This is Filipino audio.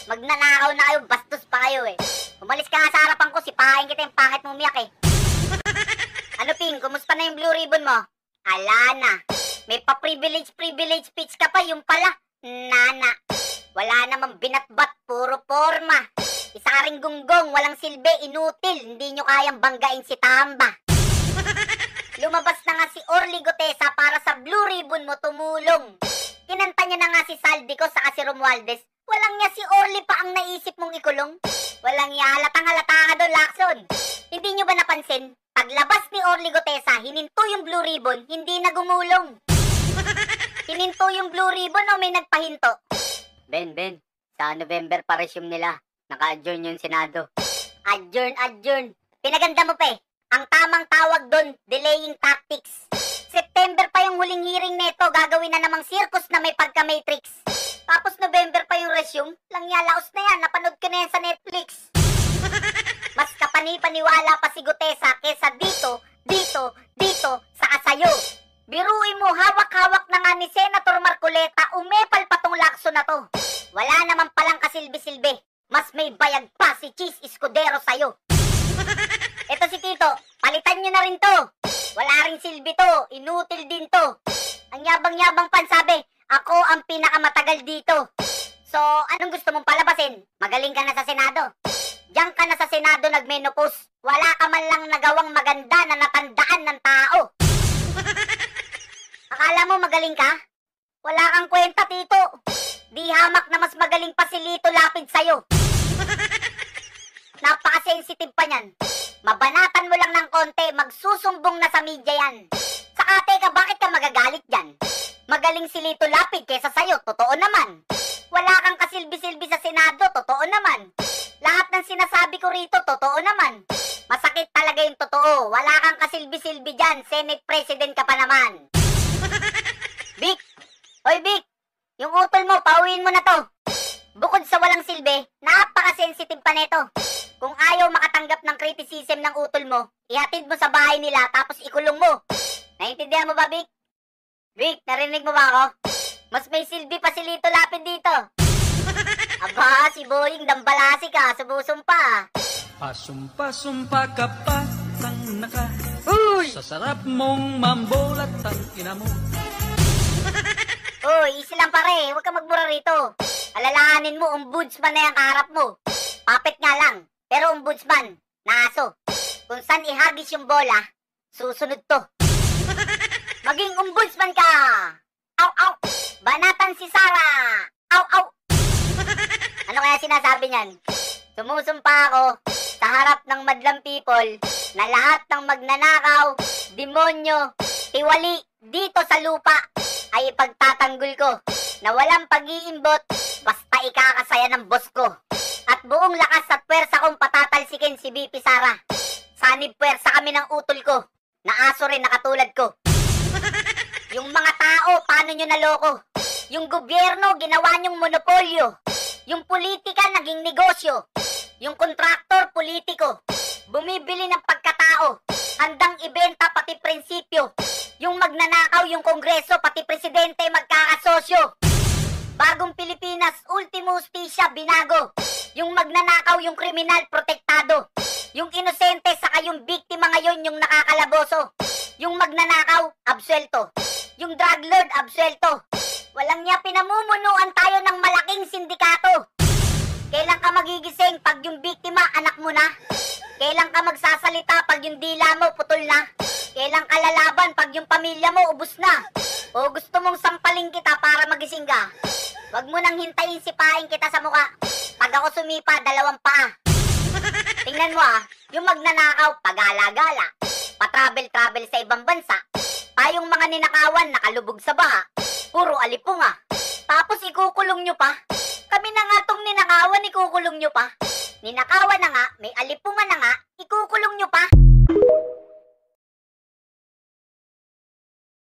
Magnanakaw na kayo, bastos pa kayo eh. Umalis ka nga sa harapan ko, sipahin kita yung pangit mong umiyak eh. Ano Ping, kumusta na yung blue ribbon mo? Ala na. May pa-privilege speech ka pa, yung pala. Nana. Wala namang binatbat, puro forma. Isa ka ring gunggong, walang silbi, inutil. Hindi nyo kayang banggain si Tamba. Lumabas na nga si Orly Gutesa para sa blue ribbon mo tumulong. Kinanta niya na nga si Saldico sa si Romualdez. Walang niya si Orly pa ang naisip mong ikulong. Walang niya, halatang-halata ka doon, Lacson. Hindi nyo ba napansin? Paglabas ni Orly Gutesa, hininto yung blue ribbon, hindi na gumulong. Hininto yung blue ribbon o may nagpahinto? Ben, sa November pa resume nila. Naka-adjourn yung Senado. Adjourn. Pinaganda mo pa eh. Ang tamang tawag doon, delaying tactics. September pa yung huling hearing neto, gagawin na namang circus na may pagka-matrix. Tapos November pa yung resume, langyalaos na yan, napanood ko na yan sa Netflix. Mas kapani-paniwala pa si Gutesa kesa dito, saka sayo. Biruin mo, hawak-hawak na nga ni Senator Marcoleta, umepal pa tong Lacson na to. Wala naman palang kasilbi-silbi, mas may bayag pa si Cheese Escudero sayo. Ito si Tito, palitan nyo na rin to. Wala ring silbi to, inutil din to. Ang yabang-yabang pan sabi, ako ang pinakamatagal dito. So, anong gusto mong palabasin? Magaling ka na sa Senado. Diyan ka na sa Senado nagmenopause. Wala ka man lang nagawang maganda na natandaan ng tao. Akala mo magaling ka? Wala kang kwenta, Tito. Di hamak na mas magaling pa si Lito Lapid sa'yo. Napaka-sensitive pa niyan. Mabanatan mo lang ng konti, magsusumbong na sa media yan. Saka teka, bakit ka magagalit dyan? Magaling si Lito Lapid kesa sa'yo, totoo naman. Wala kang kasilbi-silbi sa Senado, totoo naman. Lahat ng sinasabi ko rito, totoo naman. Masakit talaga yung totoo. Wala kang kasilbi-silbi dyan, Senate President ka pa naman. Vic! Hoy Vic! Yung utol mo, pauwiin mo na to. Bukod sa walang silbi, napaka-sensitive pa neto. Kung ayaw makatanggap ng criticism ng utol mo, ihatid mo sa bahay nila tapos ikulong mo. Naintindihan mo ba, Vic? Vic, narinig mo ba ako? Mas may silbi pa si Lito Lapid dito. Aba, si Boying dambalasi ka, subusumpa. Pasumpa-sumpa ka pa, tang naka. Uy! Sa sarap mong mambolat ang ina mo. Uy, easy lang pare, huwag ka magmura rito. Alalahanin mo, ombudsman na yung kaharap mo. Papet nga lang, pero ombudsman, na aso. Kung saan ihagis yung bola, susunod to. Maging ombudsman ka! Aw! Banatan si Sarah! Aw! Ano kaya sinasabi niyan? Sumusumpa ako sa harap ng madlang people na lahat ng magnanakaw, demonyo, tiwali dito sa lupa ay ipagtatanggol ko na walang pag-iimbot basta ikakasaya ng boss ko. At buong lakas at pwersa kong patatalsikin si BP Sara. Sanib pwersa kami ng utol ko na aso rin na katulad ko. Yung mga tao, paano nyo naloko? Yung gobyerno, ginawa nyong monopolyo. Yung politika, naging negosyo. Yung kontraktor, politiko. Bumibili ng pagkatao. Handang ibenta, pati prinsipyo. Yung magnanakaw, yung kongreso, pati presidente, magkakasosyo. Bagong Pilipinas, ultimo justisya, binago. Yung magnanakaw, yung kriminal, protektado. Yung inosente, saka yung biktima ngayon, yung nakakalaboso. Yung magnanakaw, absuelto. Yung drug lord, absuelto. Walang niya, pinamumunuan tayo ng malaking sindikato. Kailan ka magigising pag yung biktima, anak mo na? Kailan ka magsasalita pag yung dila mo, putol na? Kailan ka lalaban pag yung pamilya mo, ubus na? O gusto mong sampaling kita para magising ka? Wag mo nang hintayin sipahin kita sa muka. Pag ako sumipa, 2 paa. Tingnan mo yung magnanakaw, pagala-gala. Pa-travel-travel sa ibang bansa. Tayong mga ninakawan, nakalubog sa baha. Puro alipunga. Tapos ikukulong nyo pa. Kami na nga tong ninakawan, ikukulong nyo pa. Ninakawan na nga, may alipunga na nga, ikukulong nyo pa.